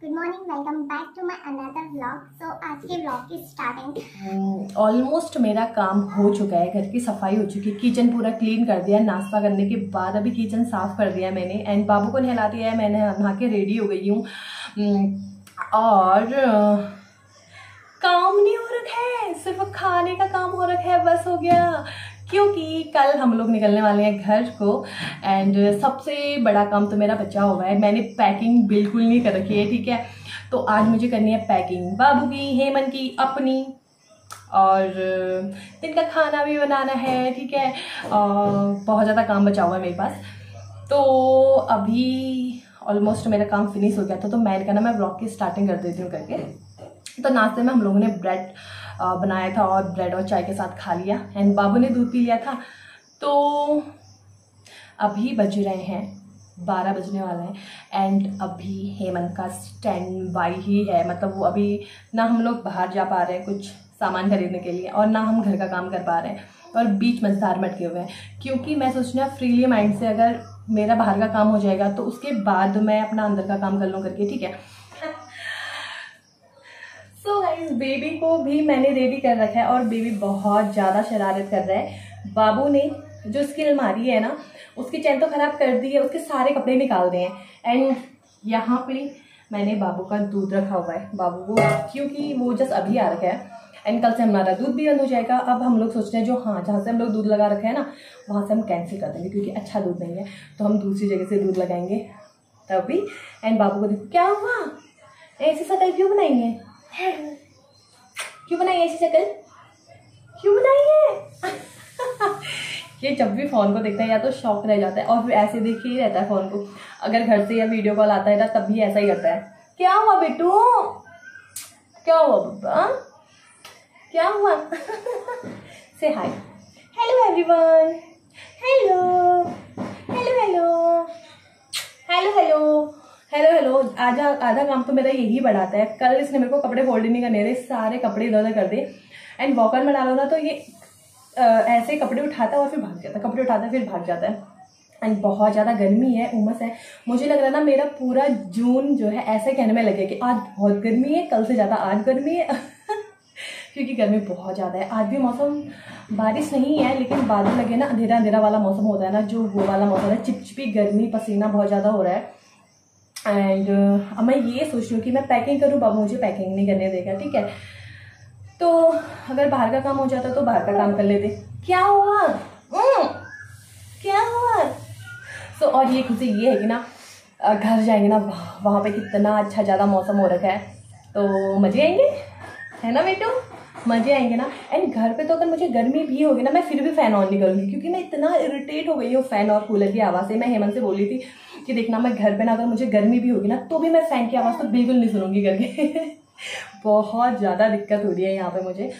Good morning, welcome back to my another vlog. So आज के vlog की starting almost मेरा काम हो चुका है, घर की सफाई हो चुकी है, किचन पूरा क्लीन कर दिया। नाश्ता करने के बाद अभी किचन साफ कर दिया मैंने एंड बाबू को नहला दिया है। मैंने नहा के रेडी हो गई हूँ और काम नहीं हो रखा है, सिर्फ खाने का काम हो रखा है, बस हो गया। क्योंकि कल हम लोग निकलने वाले हैं घर को एंड सबसे बड़ा काम तो मेरा बचा हुआ है। मैंने पैकिंग बिल्कुल नहीं कर रखी है, ठीक है। तो आज मुझे करनी है पैकिंग, बाबू की, हेमंत की, अपनी, और दिन का खाना भी बनाना है, ठीक है। बहुत ज़्यादा काम बचा हुआ है मेरे पास। तो अभी ऑलमोस्ट मेरा काम फिनिश हो गया था, तो मैंने कहा ना मैं ब्लॉग की स्टार्टिंग कर देती हूँ करके। तो नाश्ते में हम लोगों ने ब्रेड बनाया था और ब्रेड और चाय के साथ खा लिया एंड बाबू ने दूध पी लिया था। तो अभी बज रहे हैं 12 बजने वाले हैं एंड अभी हेमंत का स्टैंड बाई ही है। मतलब वो अभी ना हम लोग बाहर जा पा रहे हैं कुछ सामान खरीदने के लिए और ना हम घर का काम कर पा रहे हैं, और बीच मझधार में अटके हुए हैं। क्योंकि मैं सोच रही हूँ फ्रीली माइंड से अगर मेरा बाहर का काम हो जाएगा तो उसके बाद मैं अपना अंदर का काम कर लूँ करके, ठीक है। सो गाइस, बेबी को भी मैंने रेडी कर रखा है और बेबी बहुत ज़्यादा शरारत कर रहा है। बाबू ने जो उसकी अलमारी है ना, उसकी चैन तो खराब कर दी है, उसके सारे कपड़े निकाल दिए हैं एंड यहाँ पे मैंने बाबू का दूध रखा हुआ है बाबू को, क्योंकि वो जस्ट अभी आ रखा है एंड कल से हमारा दूध भी बंद हो जाएगा। अब हम लोग सोच रहे हैं जो जहाँ से हम लोग दूध लगा रखे हैं ना, वहाँ से हम कैंसिल कर देंगे क्योंकि अच्छा दूध नहीं है, तो हम दूसरी जगह से दूध लगाएंगे तभी। एंड बाबू को देखो क्या हुआ, ऐसी शक्ल क्यों बनाई है, क्यों बनाई ऐसी शक्ल, क्यों बनाई है? ये जब भी फोन को देखता है या तो शौक रह जाता है और फिर ऐसे देख ही रहता है फोन को। अगर घर से या वीडियो कॉल आता है ना तब भी ऐसा ही करता है। क्या हुआ बेटू, क्या हुआ बब्बा, क्या हुआ? Say hi, hello everyone, hello hello hello hello hello hello hello. आधा काम तो मेरा यही बढ़ाता है। कल इसने मेरे को कपड़े फोल्ड नहीं करने दे, सारे कपड़े इधर उधर कर दे एंड वॉकर में डालो ना तो ये ऐसे कपड़े उठाता है और फिर भाग जाता है, कपड़े उठाता है फिर भाग जाता है। एंड बहुत ज़्यादा गर्मी है, उमस है। मुझे लग रहा है ना मेरा पूरा जून जो है ऐसे कहने में लगे कि आज बहुत गर्मी है, कल से ज़्यादा आज गर्मी है। क्योंकि गर्मी बहुत ज़्यादा है। आज भी मौसम बारिश नहीं है लेकिन बादल लगे ना, अंधेरा अंधेरा वाला मौसम होता है ना, जो वो वाला मौसम है, चिपचिपी गर्मी, पसीना बहुत ज़्यादा हो रहा है। एंड अब मैं ये सोच रही हूँ कि मैं पैकिंग करूँ, बाबू मुझे पैकिंग नहीं करने देगा, ठीक है। तो अगर बाहर का काम हो जाता तो बाहर का काम कर लेते। क्या हुआ, क्या हुआ? सो और ये खुशी ये है कि ना घर जाएंगे ना, वहाँ पे कितना अच्छा ज़्यादा मौसम हो रखा है, तो मज़े आएंगे, है ना बेटू, मज़े आएंगे ना। एंड घर पे तो अगर मुझे गर्मी भी होगी ना, मैं फिर भी फ़ैन ऑन नहीं करूँगी क्योंकि मैं इतना इरिटेट हो गई हूँ फ़ैन और कूलर की आवाज़ से। मैं हेमंत से बोली थी कि देखना मैं घर पे ना अगर मुझे गर्मी भी होगी ना तो भी मैं फ़ैन की आवाज़ तो बिल्कुल नहीं सुनूंगी करके। बहुत ज़्यादा दिक्कत हो रही है यहाँ पे मुझे।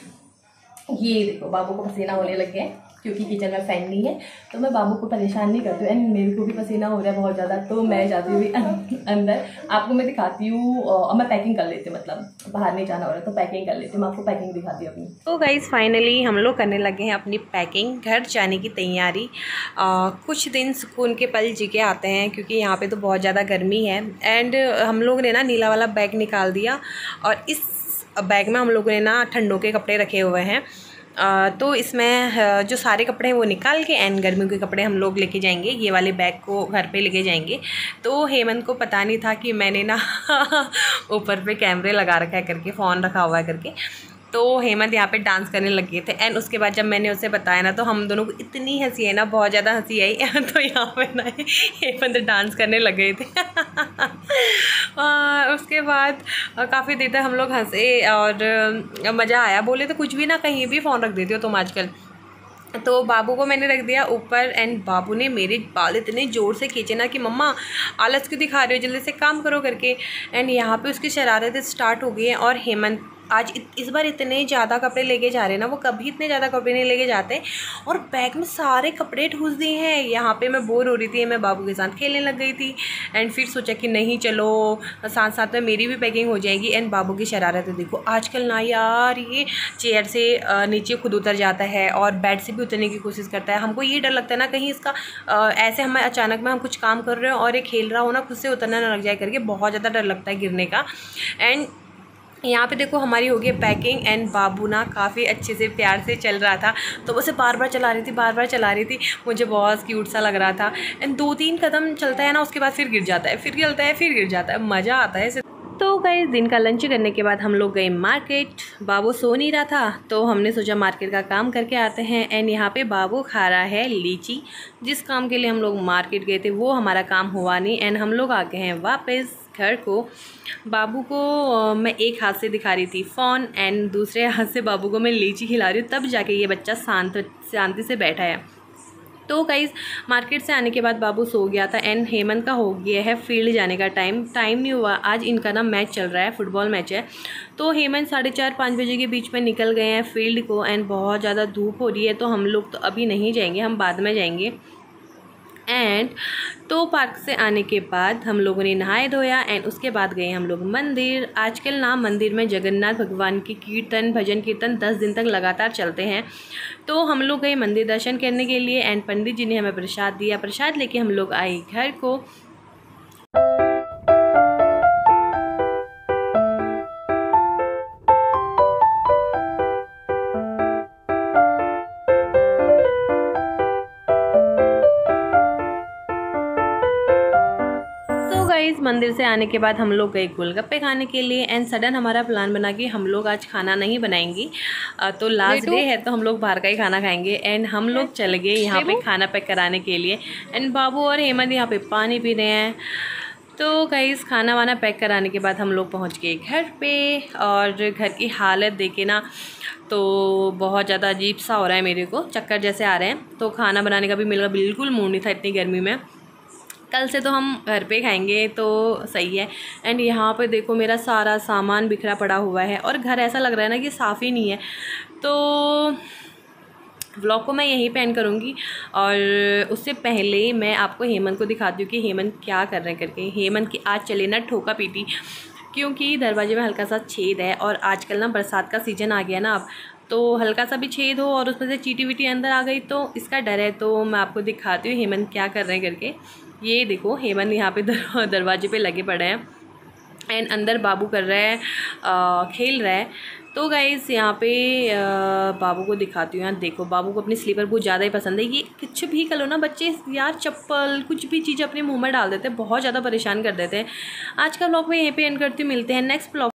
ये देखो बाबू को पसीना होने लग गया है क्योंकि किचन में फ़ैन नहीं है, तो मैं बाबू को परेशान नहीं करती हूँ एंड मेरे को भी पसीना हो रहा है बहुत ज़्यादा, तो मैं जाती हूँ अंदर। आपको मैं दिखाती हूँ और मैं पैकिंग कर लेती हूँ, मतलब बाहर नहीं जाना हो रहा है तो पैकिंग कर लेती हूँ। मैं आपको पैकिंग दिखाती हूँ अपनी। तो गाइज़ फाइनली हम लोग करने लगे हैं अपनी पैकिंग, घर जाने की तैयारी। कुछ दिन सुकून के पल जी के आते हैं क्योंकि यहाँ पे तो बहुत ज़्यादा गर्मी है। एंड हम लोग ने ना नीला वाला बैग निकाल दिया और इस बैग में हम लोगों ने ना ठंडों के कपड़े रखे हुए हैं। तो इसमें जो सारे कपड़े हैं वो निकाल के एंड गर्मियों के कपड़े हम लोग लेके जाएंगे, ये वाले बैग को घर पे लेके जाएंगे। तो हेमंत को पता नहीं था कि मैंने ना ऊपर पे कैमरे लगा रखा है करके, फ़ोन रखा हुआ है करके। तो हेमंत यहाँ पे डांस करने लगे थे एंड उसके बाद जब मैंने उसे बताया ना तो हम दोनों को इतनी हंसी है ना, बहुत ज़्यादा हंसी आई। तो यहाँ पे ना हेमंत डांस करने लग गए थे। उसके बाद काफ़ी देर तक हम लोग हंसे और मज़ा आया। बोले तो कुछ भी ना, कहीं भी फ़ोन रख देते हो तुम आजकल। तो बाबू को मैंने रख दिया ऊपर एंड बाबू ने मेरे बाल इतने ज़ोर से खींचे ना कि मम्मा आलस क्यों दिखा रहे हो, जल्दी से काम करो करके। एंड यहाँ पे उसकी शरारतें स्टार्ट हो गई हैं और हेमंत आज इस बार इतने ज़्यादा कपड़े लेके जा रहे हैं ना, वो कभी इतने ज़्यादा कपड़े नहीं लेके जाते, और बैग में सारे कपड़े ठूस दिए हैं। यहाँ पे मैं बोर हो रही थी, मैं बाबू के साथ खेलने लग गई थी, एंड फिर सोचा कि नहीं चलो साथ साथ में मेरी भी पैकिंग हो जाएगी। एंड बाबू की शरारत है देखो, आजकल ना यार ये चेयर से नीचे खुद उतर जाता है और बेड से भी उतरने की कोशिश करता है। हमको ये डर लगता है ना कहीं इसका ऐसे हमें अचानक में हम कुछ काम कर रहे हो और ये खेल रहा हो ना, खुद से उतरना ना लग जाए करके बहुत ज़्यादा डर लगता है गिरने का। एंड यहाँ पे देखो हमारी हो गई पैकिंग, एंड बाबू ना काफ़ी अच्छे से प्यार से चल रहा था, तो उसे बार बार चला रही थी, मुझे बहुत क्यूट सा लग रहा था। एंड 2-3 कदम चलता है ना, उसके बाद फिर गिर जाता है, फिर चलता है, फिर गिर जाता है, मज़ा आता है। तो गाइस दिन का लंच करने के बाद हम लोग गए मार्केट। बाबू सो नहीं रहा था तो हमने सोचा मार्केट का काम करके आते हैं। एंड यहाँ पे बाबू खा रहा है लीची। जिस काम के लिए हम लोग मार्केट गए थे वो हमारा काम हुआ नहीं, एंड हम लोग आ गए हैं वापस घर को। बाबू को मैं एक हाथ से दिखा रही थी फ़ोन, एंड दूसरे हाथ से बाबू को मैं लीची खिला रही हूँ, तब जाके ये बच्चा शांति से बैठा है। तो गाइस मार्केट से आने के बाद बाबू सो गया था, एंड हेमंत का हो गया है फील्ड जाने का टाइम नहीं हुआ। आज इनका ना मैच चल रहा है, फुटबॉल मैच है, तो हेमंत 4:30-5 बजे के बीच में निकल गए हैं फील्ड को। एंड बहुत ज़्यादा धूप हो रही है, तो हम लोग तो अभी नहीं जाएंगे, हम बाद में जाएंगे। एंड तो पार्क से आने के बाद हम लोगों ने नहाए धोया, एंड उसके बाद गए हम लोग मंदिर। आजकल ना मंदिर में जगन्नाथ भगवान की कीर्तन भजन कीर्तन 10 दिन तक लगातार चलते हैं, तो हम लोग गए मंदिर दर्शन करने के लिए। एंड पंडित जी ने हमें प्रसाद दिया, प्रसाद लेके हम लोग आए घर को। मंदिर से आने के बाद हम लोग गए गोलगप्पे खाने के लिए। एंड सडन हमारा प्लान बना कि हम लोग आज खाना नहीं बनाएंगे, तो लास्ट डे है तो हम लोग बाहर का ही खाना खाएंगे। एंड हम लोग चल गए यहाँ पे खाना पैक कराने के लिए। एंड बाबू और हेमंत यहाँ पे पानी पी रहे हैं। तो गाइस खाना वाना पैक कराने के बाद हम लोग पहुँच गए घर पे, और घर की हालत देखे ना तो बहुत ज़्यादा अजीब सा हो रहा है, मेरे को चक्कर जैसे आ रहे हैं। तो खाना बनाने का भी मेरा बिल्कुल मूड नहीं था इतनी गर्मी में। कल से तो हम घर पे खाएंगे तो सही है। एंड यहाँ पे देखो मेरा सारा सामान बिखरा पड़ा हुआ है, और घर ऐसा लग रहा है ना कि साफ़ ही नहीं है। तो व्लॉग को मैं यहीं पे एंड करूँगी, और उससे पहले मैं आपको हेमंत को दिखाती हूँ कि हेमंत क्या कर रहे हैं करके। हेमंत की आज चले ना ठोका पीटी, क्योंकि दरवाजे में हल्का सा छेद है, और आजकल ना बरसात का सीज़न आ गया ना अब, तो हल्का सा भी छेद हो और उसमें से चीटी वीटी अंदर आ गई तो इसका डर है। तो मैं आपको दिखाती हूँ हेमंत क्या कर रहे हैं करके। ये देखो हेमंत यहाँ पे दरवाजे पे लगे पड़े हैं, एंड अंदर बाबू कर रहा है खेल रहा है। तो गाइस यहाँ पे बाबू को दिखाती हूँ। यार देखो बाबू को अपनी स्लीपर बहुत ज़्यादा ही पसंद है। ये कुछ भी करो ना बच्चे यार, चप्पल कुछ भी चीज़ अपने मुंह में डाल देते हैं, बहुत ज़्यादा परेशान कर देते हैं। आज का व्लॉग मैं यहीं पे एंड करती हूँ, मिलते हैं नेक्स्ट व्लॉग।